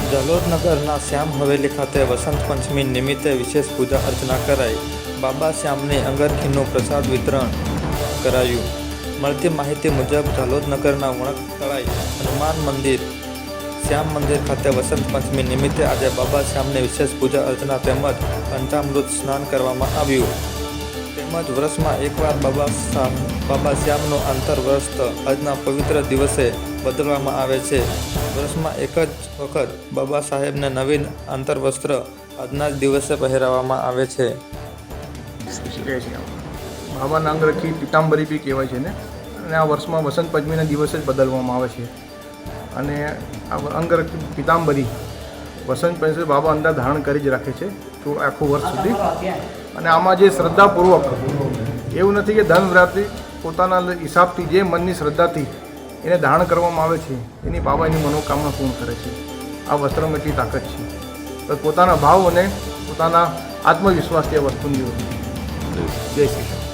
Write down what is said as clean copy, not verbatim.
જાલોદ નગરના શ્યામ હવેલી ખાતે વસંત પંચમી નિમિત્તે વિશેષ પૂજા અર્ચના કરાઈ. બાબા શ્યામની અંગરખીનું પ્રસાદ વિતરણ કરાયું. મળતી માહિતી મુજબ જાલોદ નગરના વણકતળાઈ હનુમાન મંદિર, શ્યામ મંદિર ખાતે વસંત પંચમી નિમિત્તે આજે બાબા શ્યામની વિશેષ પૂજા અર્ચના તેમજ પંચામૃત સ્નાન કરવામાં આવ્યું. તેમજ વર્ષમાં એકવાર બાબા શ્યામનું આંતરવસ્ત્ર આજના પવિત્ર દિવસે બદલવામાં આવે છે. વર્ષમાં એક જ વખત બાબા સાહેબને નવીન આંતરવસ્ત્ર આજના જ દિવસે પહેરાવવામાં આવે છે. બાબાના અંગરખી પીતાંબરી બી કહેવાય છે ને, અને આ વર્ષમાં વસંત પંચમીના દિવસે જ બદલવામાં આવે છે. અને આ અંગરખી પીતાંબરી વસંત પંચમી બાબા અંદર ધારણ કરી જ રાખે છે આખું વર્ષ સુધી. અને આમાં જે શ્રદ્ધાપૂર્વક, એવું નથી કે ધનવ્રાત્રિ પોતાના હિસાબથી જે મનની શ્રદ્ધાથી એને ધારણ કરવામાં આવે છે એની બાબા એની મનોકામના પૂર્ણ કરે છે. આ વસ્ત્રમાં એટલી તાકાત છે. તો પોતાના ભાવ અને પોતાના આત્મવિશ્વાસથી આ વસ્તુની જય શ્રી કૃષ્ણ.